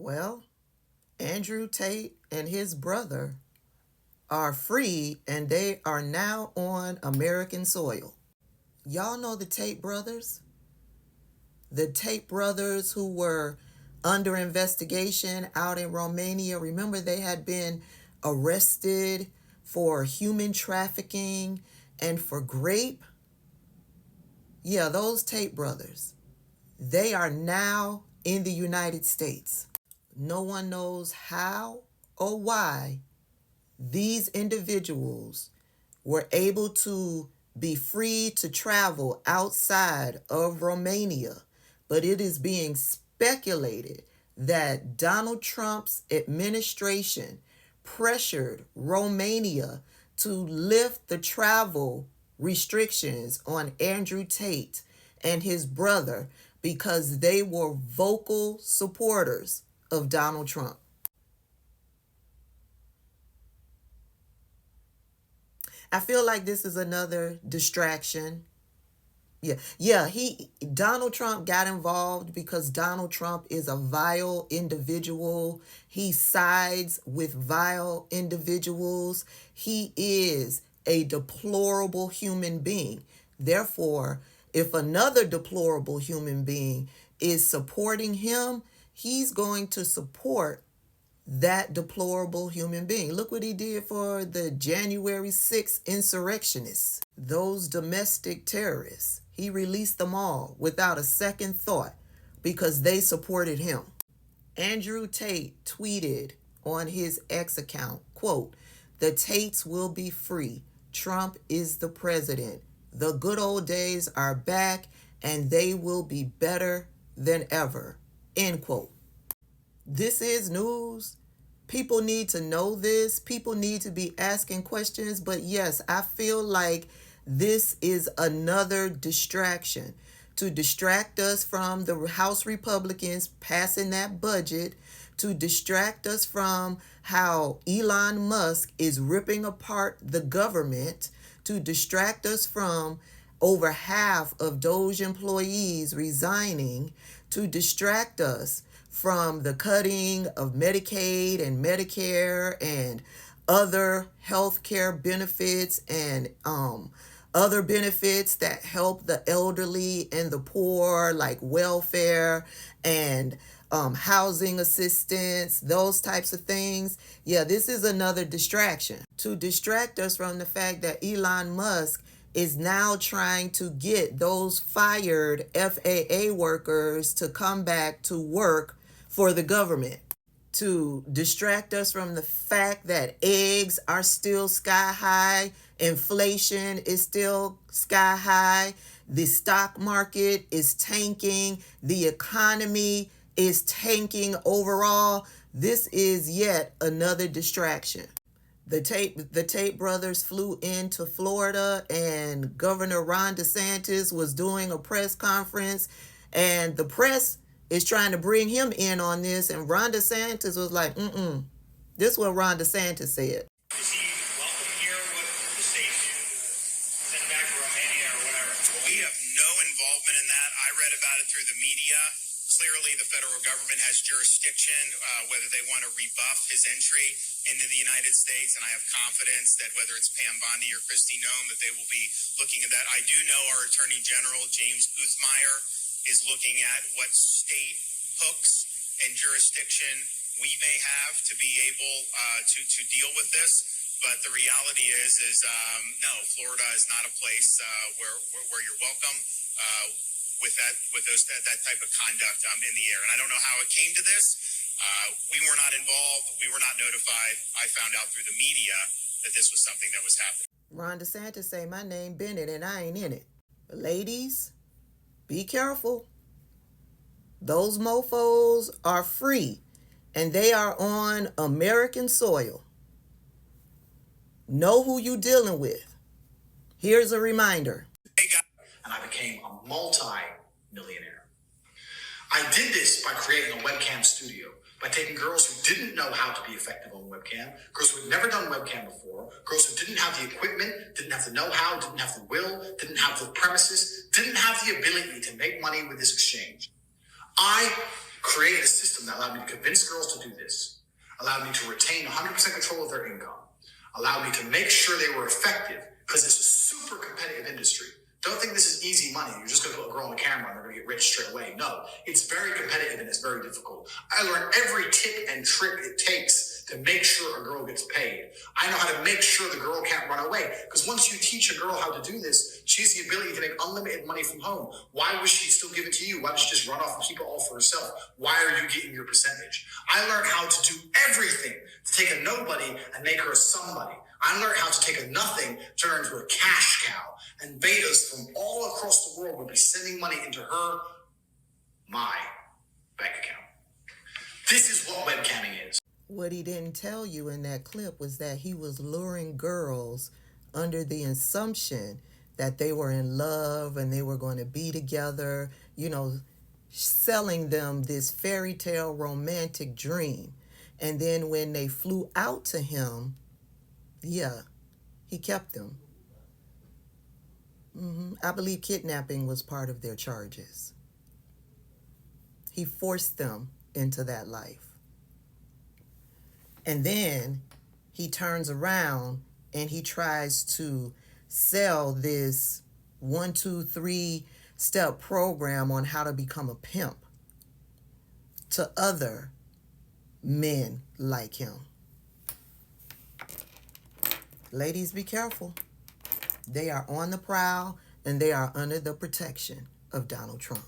Well, Andrew Tate and his brother are free and they are now on American soil. Y'all know the Tate brothers? The Tate brothers who were under investigation out in Romania. Remember, they had been arrested for human trafficking and for grape. Yeah, those Tate brothers. They are now in the United States. No one knows how or why these individuals were able to be free to travel outside of Romania, but it is being speculated that Donald Trump's administration pressured Romania to lift the travel restrictions on Andrew Tate and his brother because they were vocal supporters of Donald Trump. I feel like this is another distraction. Donald Trump got involved because Donald Trump is a vile individual. He sides with vile individuals. He is a deplorable human being. Therefore, if another deplorable human being is supporting him, he's going to support that deplorable human being. Look what he did for the January 6th insurrectionists, those domestic terrorists. He released them all without a second thought because they supported him. Andrew Tate tweeted on his X account, quote, "The Tates will be free. Trump is the president. The good old days are back and they will be better than ever," end quote. This is news. People need to know this. People need to be asking questions. But yes, I feel like this is another distraction to distract us from the House Republicans passing that budget, to distract us from how Elon Musk is ripping apart the government, to distract us from over half of Doge employees resigning, to distract us from the cutting of Medicaid and Medicare and other health care benefits and other benefits that help the elderly and the poor, like welfare and housing assistance, those types of things. Yeah, this is another distraction to distract us from the fact that Elon Musk is now trying to get those fired FAA workers to come back to work for the government, to distract us from the fact that eggs are still sky high, inflation is still sky high, the stock market is tanking, the economy is tanking overall. This is yet another distraction. The Tate brothers flew into Florida and Governor Ron DeSantis was doing a press conference and the press is trying to bring him in on this, and Ron DeSantis was like, This is what Ron DeSantis said. Is he welcome here? What the state sent back to Romania or whatever? We have no involvement in that. I read about it through the media. Clearly, the federal government has jurisdiction, whether they want to rebuff his entry into the United States, and I have confidence that whether it's Pam Bondi or Kristi Noem, that they will be looking at that. I do know our Attorney General, James Uthmeyer, is looking at what state hooks and jurisdiction we may have to be able to deal with this. But the reality is no, Florida is not a place where you're welcome with that type of conduct in the air. And I don't know how it came to this. We were not involved. We were not notified. I found out through the media that this was something that was happening. Ron DeSantis say my name Bennett and I ain't in it. Ladies, be careful. Those mofos are free and they are on American soil. Know who you dealing with. Here's a reminder. And I became a multi-millionaire. I did this by creating a webcam studio, by taking girls who didn't know how to be effective on webcam, girls who had never done webcam before, girls who didn't have the equipment, didn't have the know-how, didn't have the will, didn't have the premises, didn't have the ability to make money with this exchange. I Created a system that allowed me to convince girls to do this, allowed me to retain 100% control of their income, allowed me to make sure they were effective, because it's a super competitive industry. Don't think this is easy money. You're just going to put a girl on the camera and they're going to get rich straight away. No, it's very competitive and it's very difficult. I learned every tip and trick it takes to make sure a girl gets paid. I know how to make sure the girl can't run away. Because once you teach a girl how to do this, she has the ability to make unlimited money from home. Why would she still give it to you? Why does she just run off and keep it all for herself? Why are you getting your percentage? I learned how to do everything to take a nobody and make her a somebody. I learned how to take a nothing, turn her into a cash cow, and betas from all across the world would be sending money into my bank account. This is what webcamming is. What he didn't tell you in that clip was that he was luring girls under the assumption that they were in love and they were going to be together, selling them this fairy tale romantic dream. And then when they flew out to him, he kept them. I believe kidnapping was part of their charges. He forced them into that life. And then he turns around and he tries to sell this 1, 2, 3 step program on how to become a pimp to other men like him. Ladies, be careful. They are on the prowl and they are under the protection of Donald Trump.